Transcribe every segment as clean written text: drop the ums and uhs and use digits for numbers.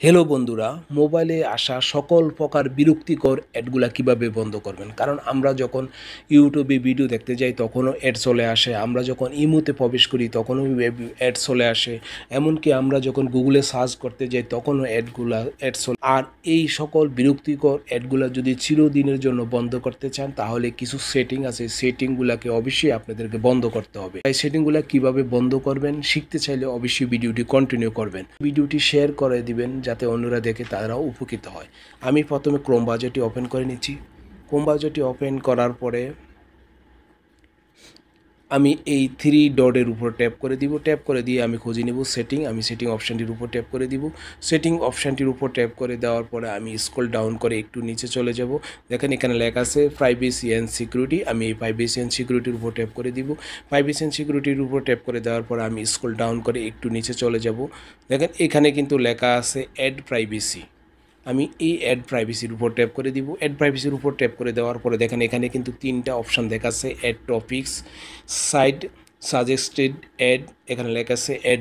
Hello বন্ধুরা, মোবাইলে আসা সকল প্রকার বিরক্তিকর অ্যাডগুলা কিভাবে বন্ধ করবেন? কারণ আমরা যখন ইউটিউবে ভিডিও দেখতে যাই তখনও অ্যাড চলে আসে। আমরা যখন ইমোতে প্রবেশ করি তখনও অ্যাড চলে আসে। এমনকি আমরা যখন গুগলে সার্চ করতে যাই তখনও অ্যাড চলে। আর এই সকল বিরক্তিকর অ্যাডগুলা যদি চিরদিনের জন্য বন্ধ করতে চান তাহলে কিছু সেটিং আছে, সেটিংগুলাকে অবশ্যই আপনাদেরকে বন্ধ করতে হবে। এই সেটিংগুলা কিভাবে বন্ধ করবেন শিখতে চাইলে অবশ্যই ভিডিওটি কন্টিনিউ করবেন। ভিডিওটি শেয়ার করে দিবেন যাতে অন্যরা দেখে তারাও উপকৃত হয়। আমি প্রথমে ক্রোম ব্রাউজারটি ওপেন করে নিচ্ছি। ক্রোম ব্রাউজারটি ওপেন করার পরে আমি এই থ্রি ডটের উপর ট্যাপ করে দিব। ট্যাপ করে দিয়ে আমি খুঁজে নেব সেটিং। আমি সেটিং অপশানটির উপর ট্যাপ করে দিব। সেটিং অপশানটির উপর ট্যাপ করে দেওয়ার পরে আমি স্ক্রল ডাউন করে একটু নিচে চলে যাব। দেখেন এখানে লেখা আছে প্রাইভেসি অ্যান্ড সিকিউরিটি। আমি এই প্রাইভেসি অ্যান্ড সিকিউরিটির উপর ট্যাপ করে দিব। প্রাইভেসি অ্যান্ড সিকিউরিটির উপর ট্যাপ করে দেওয়ার পরে আমি স্ক্রল ডাউন করে একটু নিচে চলে যাব। দেখেন এখানে কিন্তু লেখা আছে অ্যাড প্রাইভেসি। আমি এই অ্যাড প্রাইভেসির উপর ট্যাপ করে দিব। অ্যাড প্রাইভেসির উপর ট্যাপ করে দেওয়ার পরে দেখেন এখানে কিন্তু তিনটা অপশান দেখাচ্ছে, ad topics, side suggested ad, এখানে লেখা আছে অ্যাড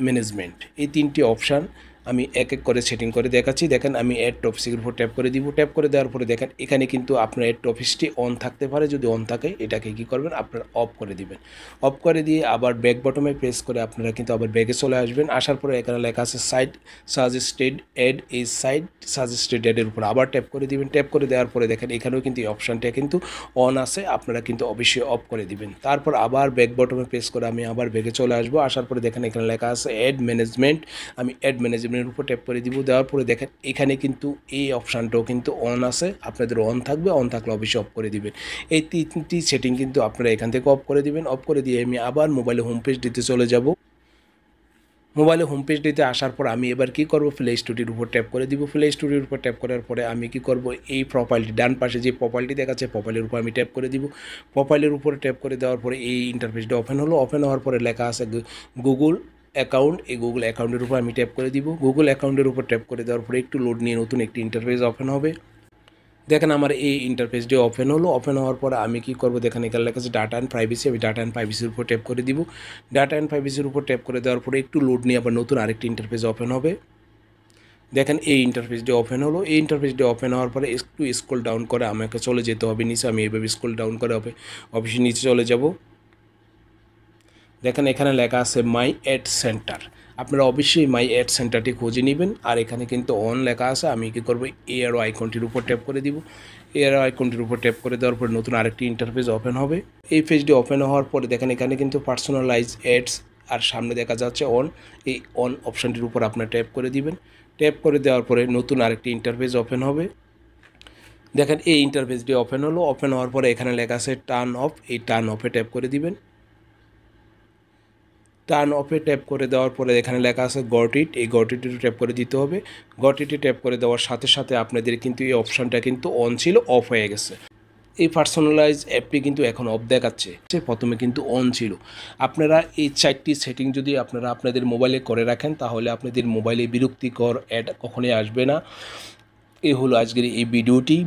ম্যানেজমেন্ট। এই তিনটি অপশান আমি এক এক করে সেটিং করে দেখাচ্ছি। দেখেন আমি অ্যাড টপিক্সের উপর ট্যাপ করে দিব। ট্যাপ করে দেওয়ার পরে দেখেন এখানে কিন্তু আপনার অ্যাড টপিক্সটি অন থাকতে পারে। যদি অন থাকে এটাকে কী করবেন, আপনারা অফ করে দিবেন। অফ করে দিয়ে আবার ব্যাক বটমে প্রেস করে আপনারা কিন্তু আবার ব্যাগে চলে আসবেন। আসার পরে এখানে লেখা আছে সাইড সাজেস্টেড অ্যাড, এই সাইড সাজেস্টেড অ্যাডের উপর আবার ট্যাপ করে দিবেন। ট্যাপ করে দেওয়ার পরে দেখেন এখানেও কিন্তু এই অপশানটা কিন্তু অন আছে, আপনারা কিন্তু অবশ্যই অফ করে দিবেন। তারপর আবার ব্যাক বটমে প্রেস করে আমি আবার ব্যাগে চলে আসবো। আসার পরে দেখেন এখানে লেখা আছে অ্যাড ম্যানেজমেন্ট। আমি অ্যাড ম্যানেজমেন্টের উপর ট্যাপ করে দিব। দেওয়ার পরে দেখেন এখানে কিন্তু এই অপশানটাও কিন্তু অন আছে, আপনাদের অন থাকবে। অন থাকলে অবশ্যই অফ করে দিবেন। এই তিনটি সেটিং কিন্তু আপনারা এখান থেকে অফ করে দিবেন। অফ করে দিয়ে আমি আবার মোবাইলে হোম পেজ দিতে চলে যাব। মোবাইলে হোম পেজটিতে আসার পর আমি এবার কী করব, প্লে স্টোরের উপর ট্যাপ করে দিব। প্লে স্টোরের উপর ট্যাপ করার পরে আমি কী করব, এই প্রোফাইলটি ডান পাশে যে প্রোফাইলটি দেখাচ্ছে প্রোফাইলের উপর আমি ট্যাপ করে দিব। প্রোফাইলের উপরে ট্যাপ করে দেওয়ার পরে এই ইন্টারফেসটা ওপেন হলো। ওপেন হওয়ার পরে লেখা আছে গুগল অ্যাকাউন্ট। এই গুগল অ্যাকাউন্টের উপর আমি ট্যাপ করে দিব। গুগল অ্যাকাউন্টের উপর ট্যাপ করে দেওয়ার পরে একটু লোড নিয়ে নতুন একটি ইন্টারফেস ওপেন হবে। দেখেন আমার এই ইন্টারফেসটি ওপেন হলো। ওপেন হওয়ার পরে আমি কী করবো, দেখেন এখানে লেখা আছে ডাটা অ্যান্ড প্রাইভেসি। আমি ডাটা অ্যান্ড প্রাইভেসির উপর ট্যাপ করে দিব। ডাটা অ্যান্ড প্রাইভেসির উপর ট্যাপ করে দেওয়ার পরে একটু লোড নিয়ে আবার নতুন আরেকটি ইন্টারফেস ওপেন হবে। দেখেন এই ইন্টারফেসটি ওপেন হলো। এই ইন্টারফেসটি ওপেন হওয়ার পরে একটু স্ক্রল ডাউন করে আমাকে চলে যেতে হবে নিচে। আমি এইভাবে স্ক্রল ডাউন করে অবশ্যই নিচে চলে যাব। দেখেন এখানে লেখা আছে মাই অ্যাড সেন্টার। আপনারা অবশ্যই মাই অ্যাড সেন্টারটি খুঁজে নেবেন। আর এখানে কিন্তু অন লেখা আছে। আমি কী করবো, এআরও আইকনটির উপর ট্যাপ করে দিব। এআরও আইকনটির উপর ট্যাপ করে দেওয়ার পরে নতুন আরেকটি ইন্টারফেস ওপেন হবে। এই পেজটি ওপেন হওয়ার পরে দেখেন এখানে কিন্তু পার্সোনালাইজ অ্যাডস আর সামনে দেখা যাচ্ছে অন। এই অন অপশানটির উপর আপনারা ট্যাপ করে দিবেন। ট্যাপ করে দেওয়ার পরে নতুন আরেকটি ইন্টারফেস ওপেন হবে। দেখেন এই ইন্টারফেসটি ওপেন হলো। ওপেন হওয়ার পরে এখানে লেখা আছে টার্ন অফ। এই টার্ন অফে ট্যাপ করে দিবেন। টার্ন অফে ট্যাপ করে দেওয়ার পরে এখানে লেখা আছে গট ইট। এই গট ইটে ট্যাপ করে দিতে হবে। গট ইটে ট্যাপ করে দেওয়ার সাথে সাথে আপনাদের কিন্তু এই অপশানটা কিন্তু অন ছিল, অফ হয়ে গেছে। এই পার্সোনালাইজ অ্যাপটি কিন্তু এখন অফ দেখাচ্ছে, প্রথমে কিন্তু অন ছিল। আপনারা এই চারটি সেটিং যদি আপনারা আপনাদের মোবাইলে করে রাখেন তাহলে আপনাদের মোবাইলে বিরক্তিকর অ্যাড কখনোই আসবে না। এই হলো আজকের এই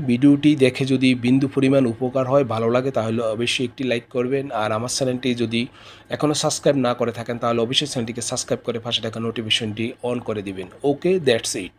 ভিডিওটি দেখে যদি বিন্দু পরিমাণ উপকার হয়, ভালো লাগে, তাহলে অবশ্যই একটি লাইক করবেন। আর আমার চ্যানেলটি যদি এখনও সাবস্ক্রাইব না করে থাকেন তাহলে অবশ্যই চ্যানেলটিকে সাবস্ক্রাইব করে পাশে থাকা নোটিফিকেশনটি অন করে দিবেন। ওকে, দ্যাটস ইট।